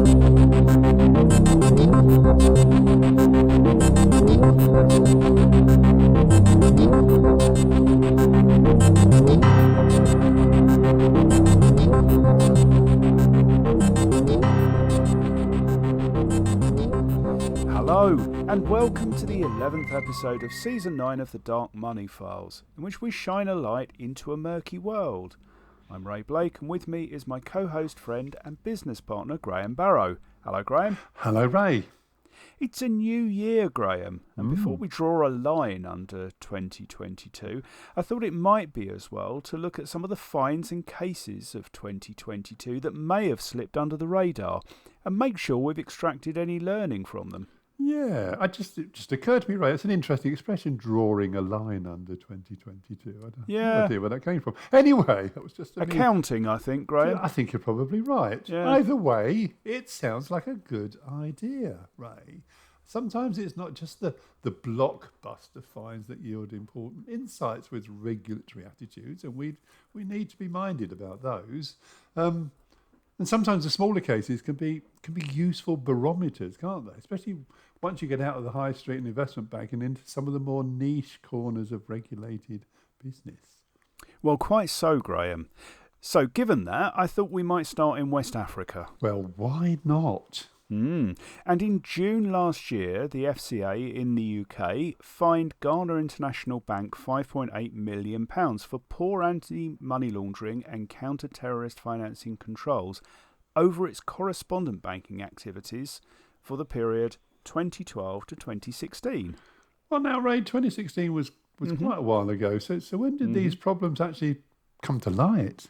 Hello, and welcome to the 11th episode of Season 9 of the Dark Money Files, in which we shine a light into a murky world. I'm Ray Blake, and with me is my co-host, friend and business partner, Graham Barrow. Hello, Graham. Hello, Ray. It's a new year, Graham, and before we draw a line under 2022, I thought it might be as well to look at some of the finds and cases of 2022 that may have slipped under the radar, and make sure we've extracted any learning from them. Yeah, it just occurred to me, Ray, it's an interesting expression, drawing a line under 2022. I have no idea where that came from. Anyway, that was just... Accounting, I think, Graham. I think you're probably right. Yeah. Either way, it sounds like a good idea, Ray. Sometimes it's not just the blockbuster finds that yield important insights with regulatory attitudes, and we need to be minded about those. And sometimes the smaller cases can be useful barometers, can't they? Especially once you get out of the high street and investment banking into some of the more niche corners of regulated business. Well, quite so, Graham. So, given that, I thought we might start in West Africa. Well, why not? And in June last year, the FCA in the UK fined Ghana International Bank £5.8 million for poor anti-money laundering and counter-terrorist financing controls over its correspondent banking activities for the period 2012 to 2016. Well, now, Ray, 2016 was quite a while ago. So when did these problems actually come to light?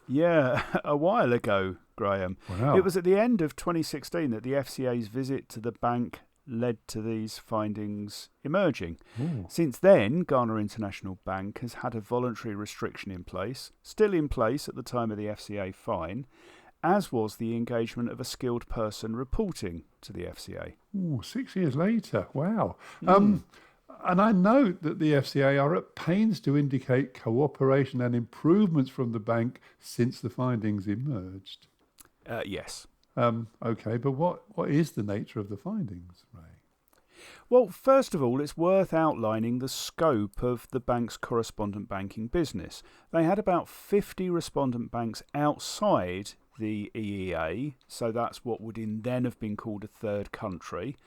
Yeah, a while ago, Graham. Wow. It was at the end of 2016 that the FCA's visit to the bank led to these findings emerging. Ooh. Since then, Ghana International Bank has had a voluntary restriction in place, still in place at the time of the FCA fine, as was the engagement of a skilled person reporting to the FCA. Ooh, 6 years later. Wow. And I note that the FCA are at pains to indicate cooperation and improvements from the bank since the findings emerged. Yes. Okay, but what is the nature of the findings, Ray? Well, first of all, it's worth outlining the scope of the bank's correspondent banking business. They had about 50 respondent banks outside the EEA, so that's what would then have been called a third country.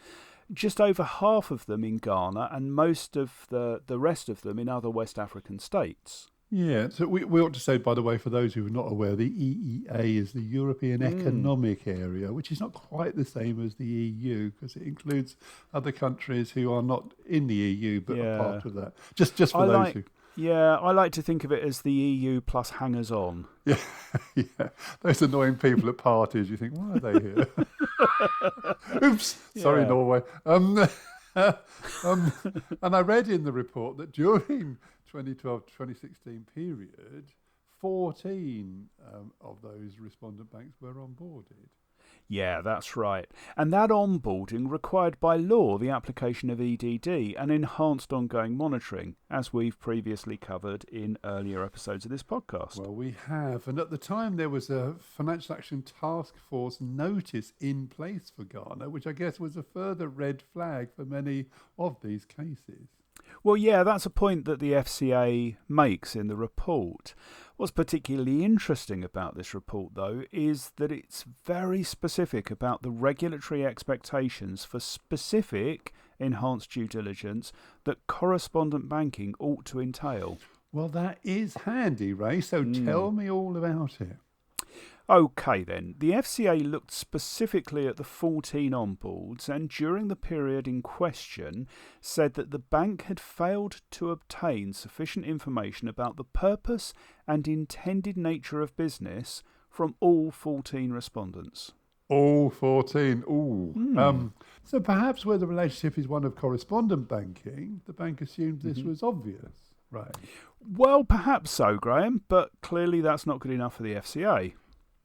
Just over half of them in Ghana and most of the rest of them in other West African states. Yeah, so we ought to say, by the way, for those who are not aware, the EEA is the European Economic Area, which is not quite the same as the EU because it includes other countries who are not in the EU but are part of that. Just for those who... Yeah, I like to think of it as the EU plus hangers-on. Yeah, those annoying people at parties, you think, why are they here? Oops, sorry, Norway. And I read in the report that during 2012-2016 period, 14 of those respondent banks were onboarded. Yeah, that's right. And that onboarding required by law the application of EDD and enhanced ongoing monitoring, as we've previously covered in earlier episodes of this podcast. Well, we have. And at the time, there was a Financial Action Task Force notice in place for Ghana, which I guess was a further red flag for many of these cases. Well, yeah, that's a point that the FCA makes in the report. What's particularly interesting about this report, though, is that it's very specific about the regulatory expectations for specific enhanced due diligence that correspondent banking ought to entail. Well, that is handy, Ray, so tell me all about it. OK then, the FCA looked specifically at the 14 onboards and during the period in question said that the bank had failed to obtain sufficient information about the purpose and intended nature of business from all 14 respondents. All 14, ooh. So perhaps where the relationship is one of correspondent banking, the bank assumed this was obvious, right? Well, perhaps so, Graham, but clearly that's not good enough for the FCA.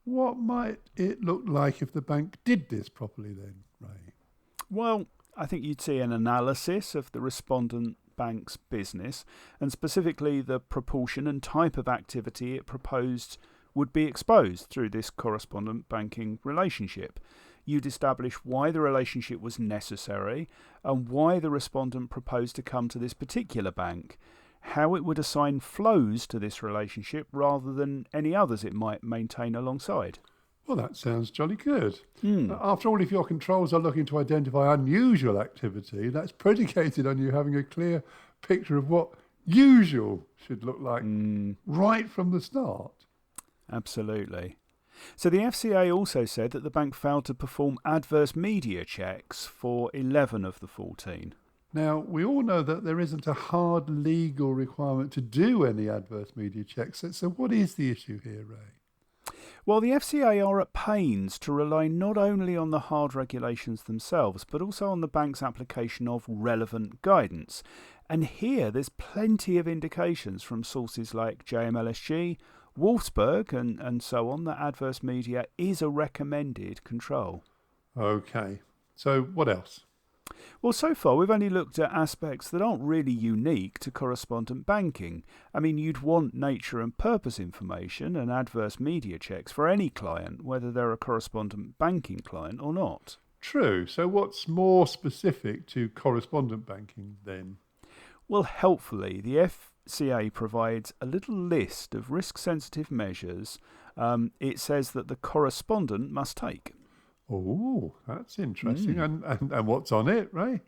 What might it look like if the bank did this properly then, Ray? Well, I think you'd see an analysis of the respondent bank's business and specifically the proportion and type of activity it proposed would be exposed through this correspondent banking relationship. You'd establish why the relationship was necessary and why the respondent proposed to come to this particular bank, how it would assign flows to this relationship rather than any others it might maintain alongside. Well, that sounds jolly good. Hmm. After all, if your controls are looking to identify unusual activity, that's predicated on you having a clear picture of what usual should look like right from the start. Absolutely. So the FCA also said that the bank failed to perform adverse media checks for 11 of the 14. Now, we all know that there isn't a hard legal requirement to do any adverse media checks. So what is the issue here, Ray? Well, the FCA are at pains to rely not only on the hard regulations themselves, but also on the bank's application of relevant guidance. And here there's plenty of indications from sources like JMLSG, Wolfsburg and so on that adverse media is a recommended control. Okay, so what else? Well, so far we've only looked at aspects that aren't really unique to correspondent banking. I mean, you'd want nature and purpose information and adverse media checks for any client, whether they're a correspondent banking client or not. True, so what's more specific to correspondent banking then? Well, helpfully, the FCA provides a little list of risk-sensitive measures it says that the correspondent must take. Oh, that's interesting. And what's on it, Ray?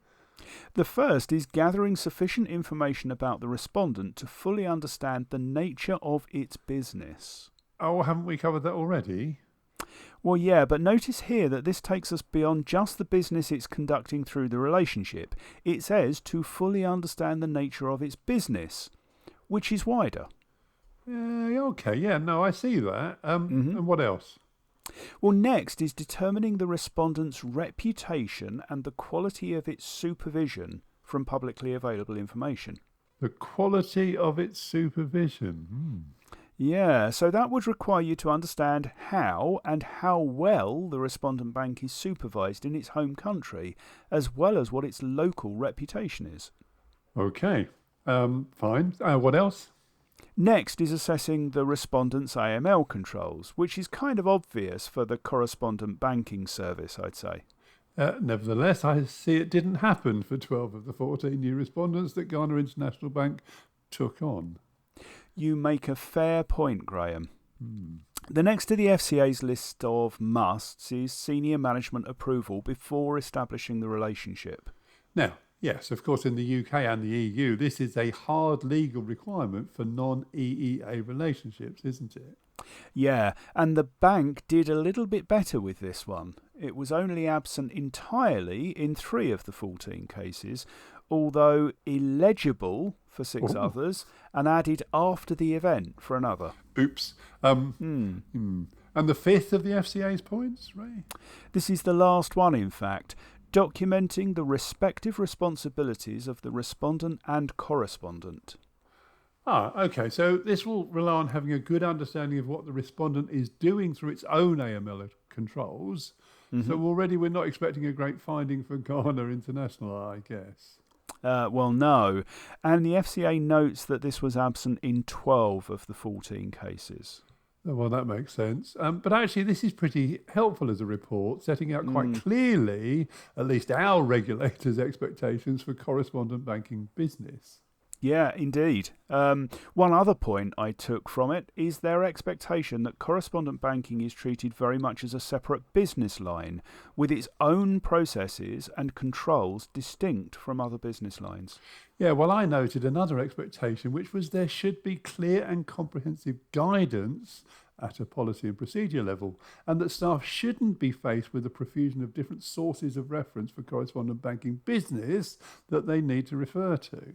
The first is gathering sufficient information about the respondent to fully understand the nature of its business. Oh, haven't we covered that already? Well, yeah, but notice here that this takes us beyond just the business it's conducting through the relationship. It says to fully understand the nature of its business, which is wider. Okay, yeah, no, I see that. And what else? Well, next is determining the respondent's reputation and the quality of its supervision from publicly available information. The quality of its supervision. Yeah, so that would require you to understand how and how well the respondent bank is supervised in its home country, as well as what its local reputation is. Okay, fine. What else? Next is assessing the respondent's AML controls, which is kind of obvious for the correspondent banking service, I'd say. Nevertheless, I see it didn't happen for 12 of the 14 new respondents that Ghana International Bank took on. You make a fair point, Graham. The next to the FCA's list of musts is senior management approval before establishing the relationship. Now, yes, of course, in the UK and the EU, this is a hard legal requirement for non-EEA relationships, isn't it? Yeah, and the bank did a little bit better with this one. It was only absent entirely in 3 of the 14 cases, although illegible for 6 others and added after the event for another. Oops. And the 5th of the FCA's points, Ray? This is the last one, in fact. Documenting the respective responsibilities of the respondent and correspondent. Okay. So this will rely on having a good understanding of what the respondent is doing through its own AML controls. So already we're not expecting a great finding for Ghana International, I guess. Well, no. And the FCA notes that this was absent in 12 of the 14 cases. Well, that makes sense. But actually, this is pretty helpful as a report, setting out quite clearly, at least our regulators' expectations for correspondent banking business. Yeah, indeed. One other point I took from it is their expectation that correspondent banking is treated very much as a separate business line, with its own processes and controls distinct from other business lines. Yeah, well, I noted another expectation, which was there should be clear and comprehensive guidance at a policy and procedure level, and that staff shouldn't be faced with a profusion of different sources of reference for correspondent banking business that they need to refer to.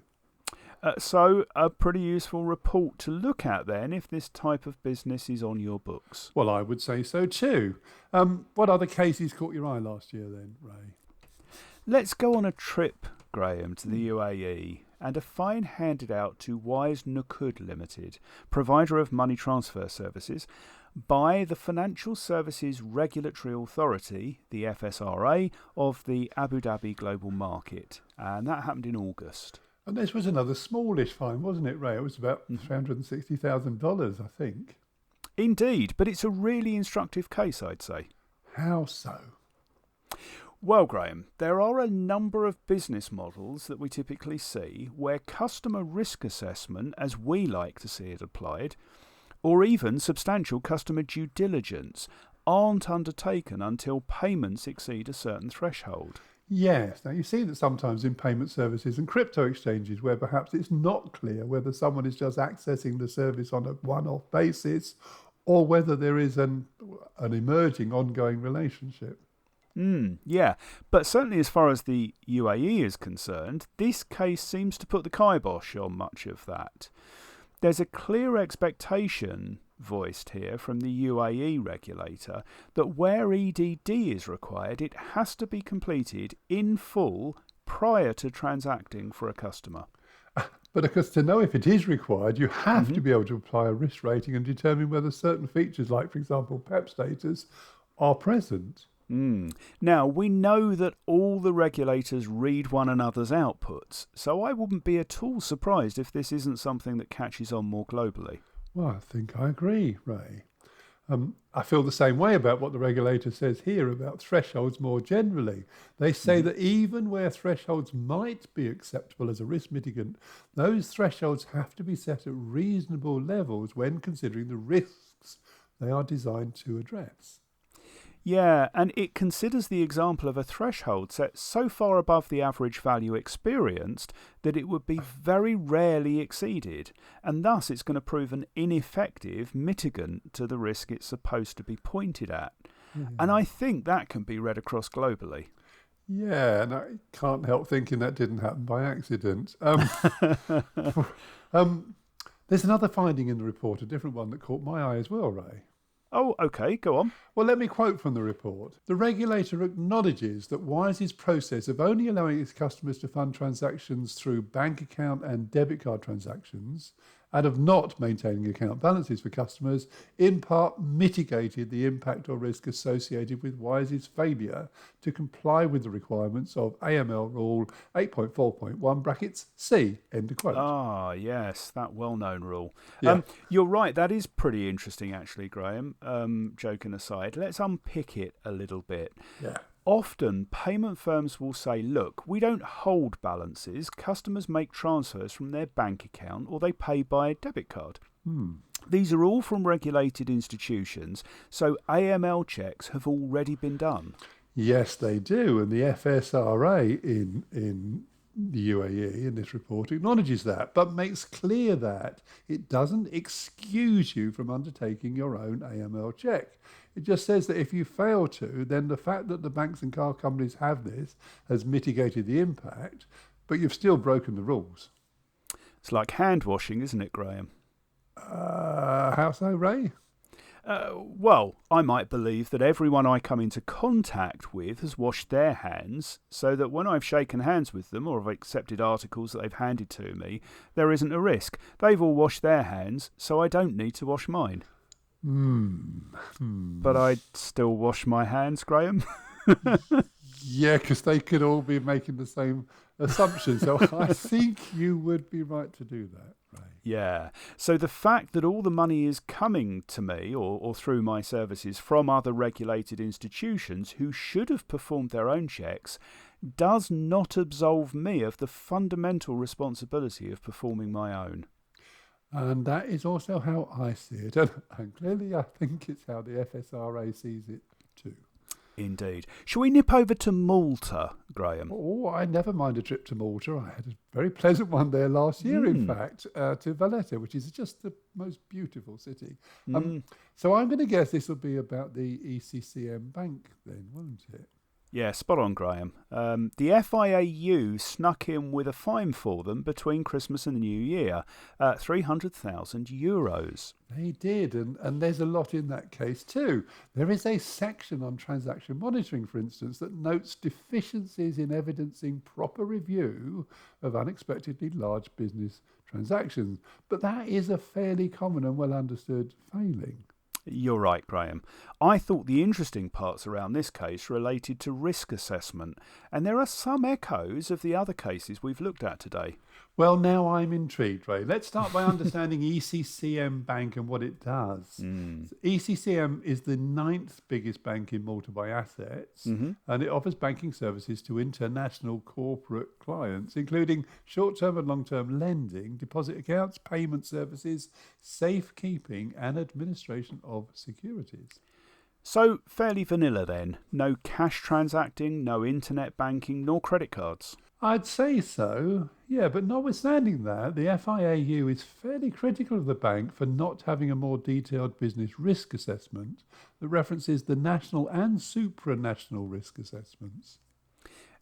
So a pretty useful report to look at then if this type of business is on your books. Well, I would say so too. What other cases caught your eye last year then, Ray? Let's go on a trip, Graham, to the UAE and a fine handed out to Wise Nukud Limited, provider of money transfer services, by the Financial Services Regulatory Authority, the FSRA, of the Abu Dhabi Global Market. And that happened in August. And this was another smallish fine, wasn't it, Ray? It was about $360,000, I think. Indeed, but it's a really instructive case, I'd say. How so? Well, Graham, there are a number of business models that we typically see where customer risk assessment, as we like to see it applied, or even substantial customer due diligence, aren't undertaken until payments exceed a certain threshold. Yes. Now, you see that sometimes in payment services and crypto exchanges where perhaps it's not clear whether someone is just accessing the service on a one-off basis or whether there is an emerging ongoing relationship. Yeah, but certainly as far as the UAE is concerned, this case seems to put the kibosh on much of that. There's a clear expectation voiced here from the UAE regulator that where EDD is required, it has to be completed in full prior to transacting for a customer. But of course, to know if it is required, you have hmm to be able to apply a risk rating and determine whether certain features, like, for example, PEP status, are present. Now, we know that all the regulators read one another's outputs, so I wouldn't be at all surprised if this isn't something that catches on more globally. Well, I think I agree, Ray. I feel the same way about what the regulator says here about thresholds more generally. They say that even where thresholds might be acceptable as a risk mitigant, those thresholds have to be set at reasonable levels when considering the risks they are designed to address. Yeah, and it considers the example of a threshold set so far above the average value experienced that it would be very rarely exceeded, and thus it's going to prove an ineffective mitigant to the risk it's supposed to be pointed at. And I think that can be read across globally. Yeah, and I can't help thinking that didn't happen by accident. There's another finding in the report, a different one that caught my eye as well, Ray. Oh, OK, go on. Well, let me quote from the report. The regulator acknowledges that Wise's process of only allowing its customers to fund transactions through bank account and debit card transactions and of not maintaining account balances for customers in part mitigated the impact or risk associated with Wise's failure to comply with the requirements of AML Rule 8.4.1 brackets C, end of quote. Ah, yes, that well-known rule. Yeah. You're right, that is pretty interesting actually, Graham. Joking aside, let's unpick it a little bit. Yeah. Often, payment firms will say, look, we don't hold balances. Customers make transfers from their bank account or they pay by debit card. These are all from regulated institutions, so AML checks have already been done. Yes, they do. And the FSRA in the UAE in this report acknowledges that, but makes clear that it doesn't excuse you from undertaking your own AML check. It just says that if you fail to, then the fact that the banks and car companies have this has mitigated the impact, but you've still broken the rules. It's like hand washing, isn't it, Graham? How so, Ray? Well, I might believe that everyone I come into contact with has washed their hands, so that when I've shaken hands with them or have accepted articles that they've handed to me, there isn't a risk. They've all washed their hands, so I don't need to wash mine. But I'd still wash my hands, Graham. Yeah, because they could all be making the same assumption. So I think you would be right to do that, Ray. Yeah. So the fact that all the money is coming to me or through my services from other regulated institutions who should have performed their own checks does not absolve me of the fundamental responsibility of performing my own. And that is also how I see it. And clearly I think it's how the FSRA sees it too. Indeed. Shall we nip over to Malta, Graham? Oh, I never mind a trip to Malta. I had a very pleasant one there last year, in fact, to Valletta, which is just the most beautiful city. So I'm going to guess this will be about the ECCM bank then, won't it? Yeah, spot on, Graham. The FIAU snuck in with a fine for them between Christmas and the New Year, €300,000. They did, and there's a lot in that case too. There is a section on transaction monitoring, for instance, that notes deficiencies in evidencing proper review of unexpectedly large business transactions. But that is a fairly common and well understood failing. You're right, Graham. I thought the interesting parts around this case related to risk assessment, and there are some echoes of the other cases we've looked at today. Well, now I'm intrigued, Ray. Let's start by understanding ECCM Bank and what it does. ECCM is the ninth biggest bank in Malta by assets, and it offers banking services to international corporate clients, including short-term and long-term lending, deposit accounts, payment services, safekeeping, and administration of securities. So, fairly vanilla then. No cash transacting, no internet banking, nor credit cards. I'd say so, yeah, but notwithstanding that, the FIAU is fairly critical of the bank for not having a more detailed business risk assessment that references the national and supranational risk assessments.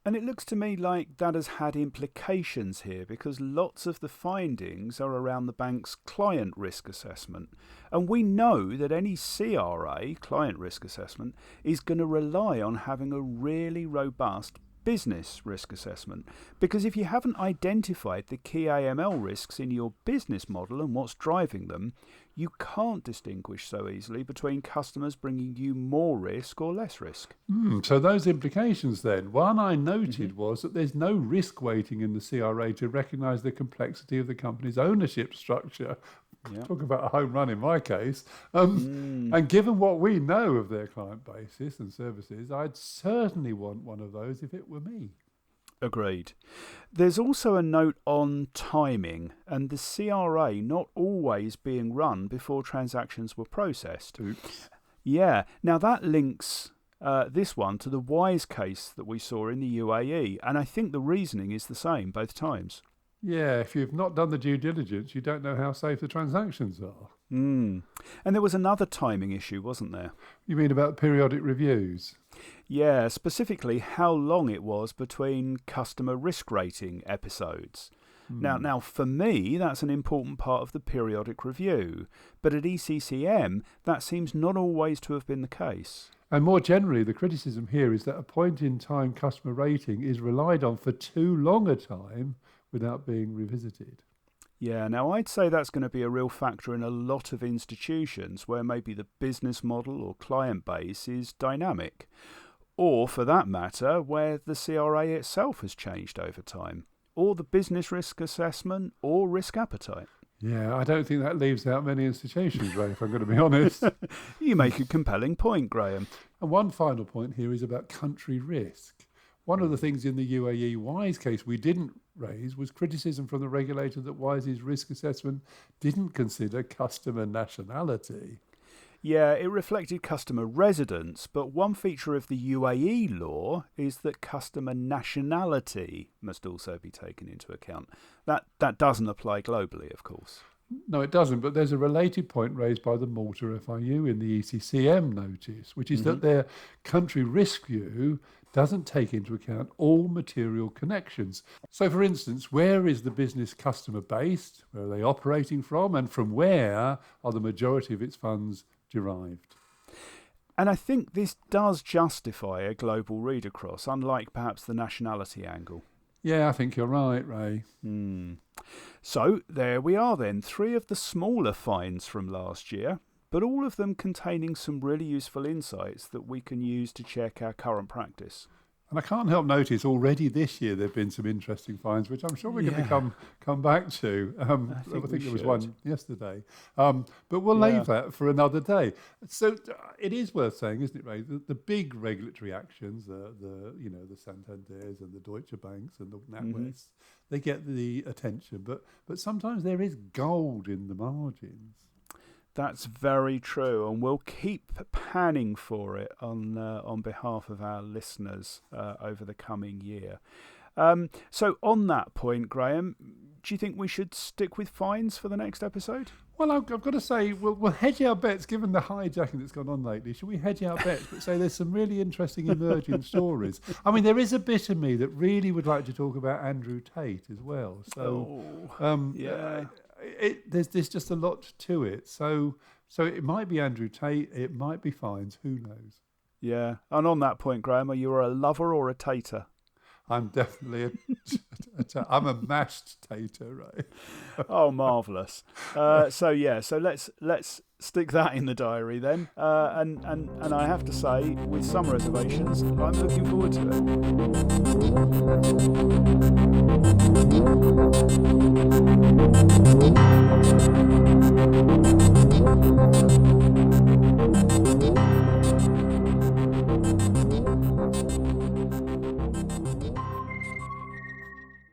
And it looks to me like that has had implications here because lots of the findings are around the bank's client risk assessment. And we know that any CRA, client risk assessment, is going to rely on having a really robust business risk assessment. Because if you haven't identified the key AML risks in your business model and what's driving them, you can't distinguish so easily between customers bringing you more risk or less risk. So those implications then. One I noted was that there's no risk weighting in the CRA to recognise the complexity of the company's ownership structure. Talk about a home run in my case. And given what we know of their client basis and services, I'd certainly want one of those if it were me. Agreed. There's also a note on timing and the CRA not always being run before transactions were processed. Oops. Yeah, now that links this one to the Wise case that we saw in the UAE, and I think the reasoning is the same both times. Yeah, if you've not done the due diligence, you don't know how safe the transactions are. And there was another timing issue, wasn't there? You mean about periodic reviews? Yeah, specifically how long it was between customer risk rating episodes. Now, for me, that's an important part of the periodic review. But at ECCM, that seems not always to have been the case. And more generally, the criticism here is that a point-in-time customer rating is relied on for too long a time without being revisited. Yeah, now I'd say that's going to be a real factor in a lot of institutions where maybe the business model or client base is dynamic. Or, for that matter, where the CRA itself has changed over time. Or the business risk assessment or risk appetite. Yeah, I don't think that leaves out many institutions, Ray, if I'm going to be honest. You make a compelling point, Graham. And one final point here is about country risk. One of the things in the UAE Wise case we didn't raise was criticism from the regulator that Wise's risk assessment didn't consider customer nationality. Yeah, it reflected customer residence, but one feature of the UAE law is that customer nationality must also be taken into account. That doesn't apply globally, of course. No, it doesn't, but there's a related point raised by the Malta FIU in the ECCM notice, which is that their country risk view doesn't take into account all material connections. So, for instance, where is the business customer based? Where are they operating from? And from where are the majority of its funds derived? And I think this does justify a global read across, unlike perhaps the nationality angle. Yeah, I think you're right, Ray. So there we are then, 3 of the smaller finds from last year, but all of them containing some really useful insights that we can use to check our current practice. And I can't help notice already this year there have been some interesting finds, which I'm sure we're going to come back to. I think there was one yesterday. But we'll leave that for another day. So it is worth saying, isn't it, Ray, the big regulatory actions, the Santanders and the Deutsche Banks and the NatWest, they get the attention. But sometimes there is gold in the margins. That's very true, and we'll keep panning for it on behalf of our listeners over the coming year. So on that point, Graham, do you think we should stick with fines for the next episode? Well, I've got to say, we'll hedge our bets, given the hijacking that's gone on lately. Should we hedge our bets, but say there's some really interesting emerging stories? I mean, there is a bit of me that really would like to talk about Andrew Tate as well. So, there's just a lot to it. So it might be Andrew Tate, it might be fines, who knows? Yeah, and on that point, Graham, are you a lover or a tater? I'm definitely I'm a mashed tater, right? Oh, marvellous. So let's stick that in the diary then. And I have to say, with some reservations, I'm looking forward to it.